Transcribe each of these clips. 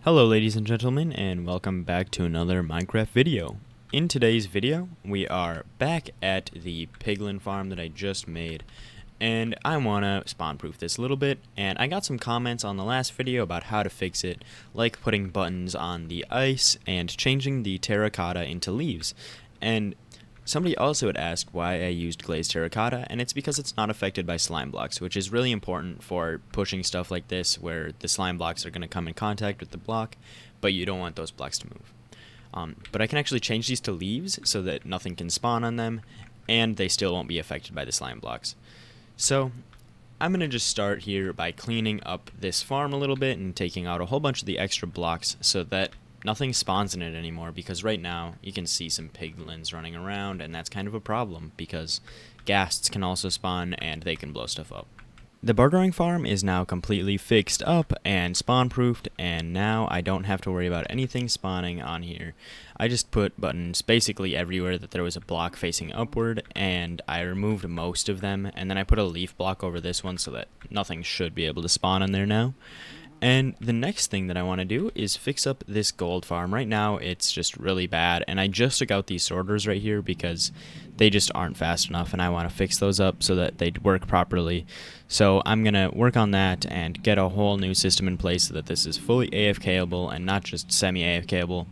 Hello ladies and gentlemen, and welcome back to another Minecraft video. In today's video, we are back at the piglin farm that I just made, and I want to spawn proof this a little bit, and I got some comments on the last video about how to fix it, like putting buttons on the ice and changing the terracotta into leaves. And somebody also had asked why I used glazed terracotta, and it's because it's not affected by slime blocks, which is really important for pushing stuff like this where the slime blocks are going to come in contact with the block, but you don't want those blocks to move. But I can actually change these to leaves so that nothing can spawn on them, and they still won't be affected by the slime blocks. So I'm going to just start here by cleaning up this farm a little bit and taking out a whole bunch of the extra blocks so that nothing spawns in it anymore, because right now you can see some piglins running around, and that's kind of a problem because ghasts can also spawn and they can blow stuff up. The bordering farm is now completely fixed up and spawn proofed, and now I don't have to worry about anything spawning on here. I just put buttons basically everywhere that there was a block facing upward, and I removed most of them, and then I put a leaf block over this one so that nothing should be able to spawn in there now. And the next thing that I want to do is fix up this gold farm. Right now it's just really bad, and I just took out these sorters right here because they just aren't fast enough, and I want to fix those up so that they work properly. So I'm going to work on that and get a whole new system in place so that this is fully AFKable and not just semi-AFKable.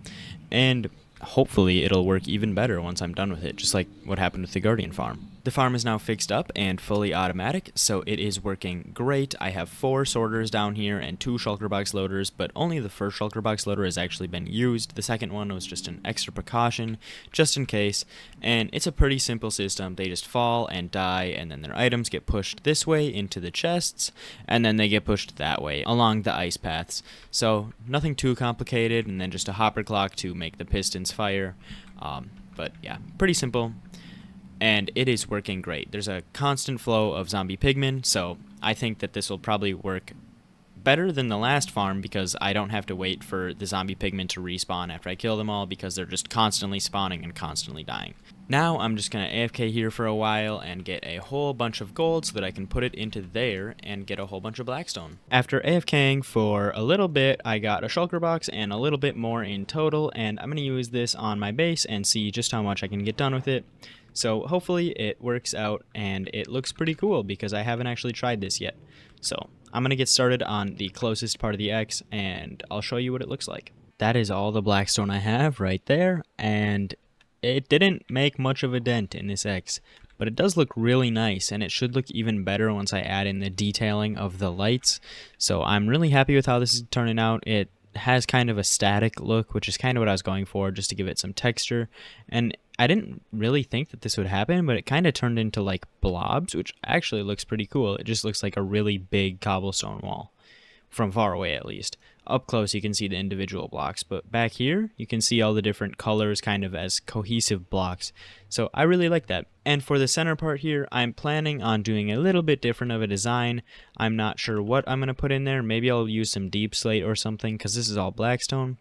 And hopefully it'll work even better once I'm done with it, just like what happened with the Guardian farm. The farm is now fixed up and fully automatic, so it is working great. I have 4 sorters down here and 2 shulker box loaders, but only the first shulker box loader has actually been used. The second one was just an extra precaution, just in case, and it's a pretty simple system. They just fall and die, and then their items get pushed this way into the chests, and then they get pushed that way along the ice paths. So nothing too complicated, and then just a hopper clock to make the pistons fire. But yeah, pretty simple. And it is working great. There's a constant flow of zombie pigmen, so I think that this will probably work better than the last farm because I don't have to wait for the zombie pigmen to respawn after I kill them all, because they're just constantly spawning and constantly dying. Now I'm just going to AFK here for a while and get a whole bunch of gold so that I can put it into there and get a whole bunch of blackstone. After AFKing for a little bit, I got a shulker box and a little bit more in total, and I'm going to use this on my base and see just how much I can get done with it. So hopefully it works out, and it looks pretty cool because I haven't actually tried this yet. So I'm going to get started on the closest part of the X, and I'll show you what it looks like. That is all the blackstone I have right there, and it didn't make much of a dent in this X, but it does look really nice, and it should look even better once I add in the detailing of the lights. So I'm really happy with how this is turning out. It has kind of a static look, which is kind of what I was going for, just to give it some texture. And I didn't really think that this would happen, but it kind of turned into like blobs, which actually looks pretty cool. It just looks like a really big cobblestone wall, from far away at least. Up close you can see the individual blocks, but back here you can see all the different colors kind of as cohesive blocks. So I really like that. And for the center part here, I'm planning on doing a little bit different of a design. I'm not sure what I'm going to put in there. Maybe I'll use some deep slate or something, because this is all blackstone.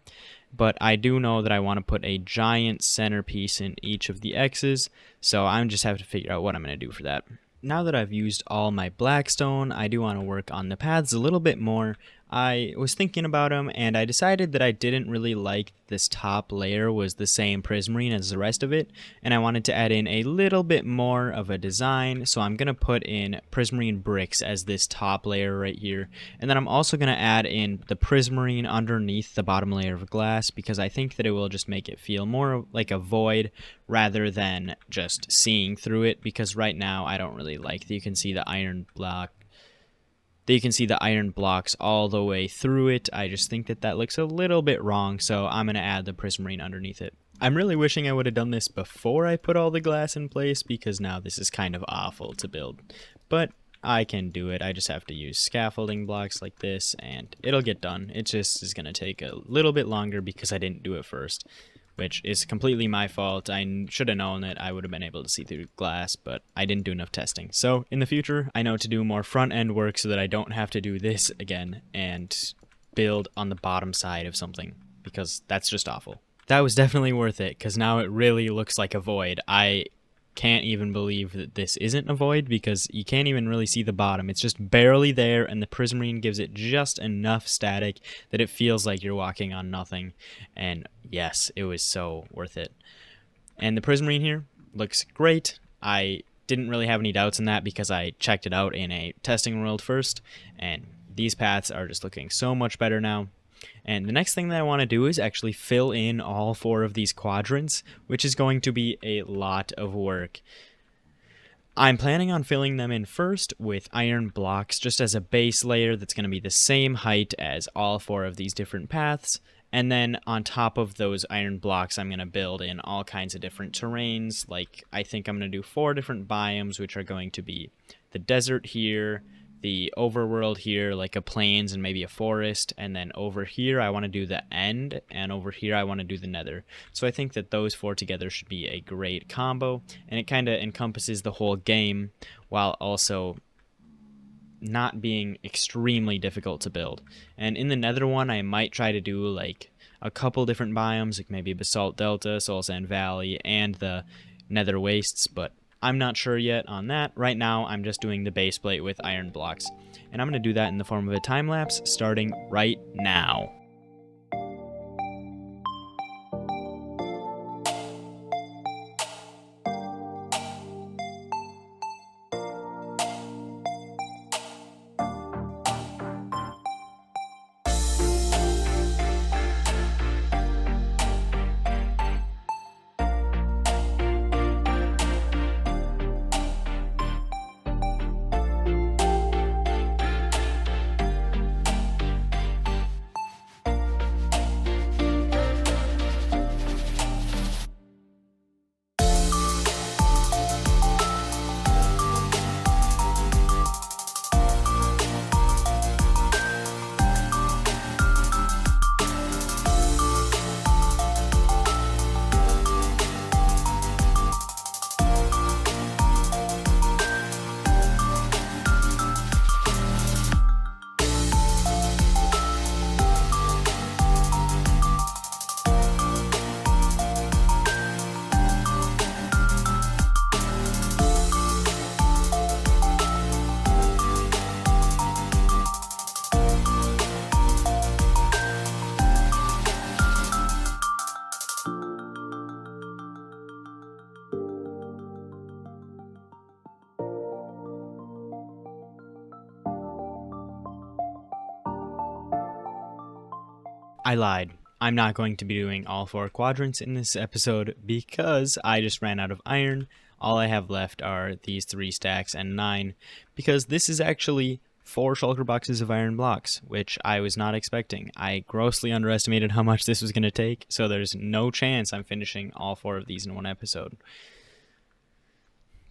But I do know that I want to put a giant centerpiece in each of the X's, so I'm just have to figure out what I'm going to do for that. Now that I've used all my blackstone, I do want to work on the paths a little bit more. I was thinking about them, and I decided that I didn't really like this top layer was the same prismarine as the rest of it, and I wanted to add in a little bit more of a design, so I'm going to put in prismarine bricks as this top layer right here, and then I'm also going to add in the prismarine underneath the bottom layer of glass, because I think that it will just make it feel more like a void rather than just seeing through it, because right now I don't really like that you can see the iron block. You can see the iron blocks all the way through it. I just think that that looks a little bit wrong, so I'm going to add the prismarine underneath it. I'm really wishing I would have done this before I put all the glass in place, because now this is kind of awful to build. But I can do it. I just have to use scaffolding blocks like this, and it'll get done. It just is going to take a little bit longer because I didn't do it first, which is completely my fault. I should have known that I would have been able to see through glass, but I didn't do enough testing. So in the future, I know to do more front-end work so that I don't have to do this again and build on the bottom side of something, because that's just awful. That was definitely worth it, because now it really looks like a void. I can't even believe that this isn't a void, because you can't even really see the bottom. It's just barely there, and the Prismarine gives it just enough static that it feels like you're walking on nothing. And yes, it was so worth it. And the Prismarine here looks great. I didn't really have any doubts in that because I checked it out in a testing world first, and these paths are just looking so much better now. And the next thing that I want to do is actually fill in all 4 of these quadrants, which is going to be a lot of work. I'm planning on filling them in first with iron blocks, just as a base layer that's going to be the same height as all 4 of these different paths. And then on top of those iron blocks, I'm going to build in all kinds of different terrains. Like, I think I'm going to do 4 different biomes, which are going to be the desert here, the overworld here, like a plains and maybe a forest, and then over here I want to do the end, and over here I want to do the nether. So I think that those 4 together should be a great combo, and it kind of encompasses the whole game while also not being extremely difficult to build. And in the nether one, I might try to do like a couple different biomes, like maybe Basalt Delta, Soul Sand Valley, and the Nether Wastes, but I'm not sure yet on that. Right now, I'm just doing the base plate with iron blocks. And I'm going to do that in the form of a time lapse starting right now. I lied. I'm not going to be doing all 4 quadrants in this episode because I just ran out of iron. All I have left are these 3 stacks and 9, because this is actually 4 shulker boxes of iron blocks, which I was not expecting. I grossly underestimated how much this was going to take, so there's no chance I'm finishing all 4 of these in one episode.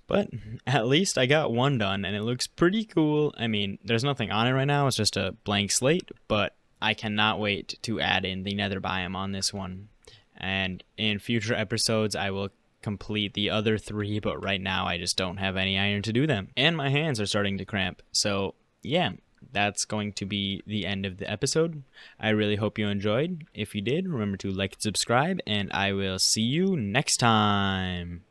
But at least I got one done, and it looks pretty cool. I mean, there's nothing on it right now, it's just a blank slate, but I cannot wait to add in the nether biome on this one. And in future episodes, I will complete the other 3, but right now I just don't have any iron to do them. And my hands are starting to cramp. So yeah, that's going to be the end of the episode. I really hope you enjoyed. If you did, remember to like and subscribe, and I will see you next time.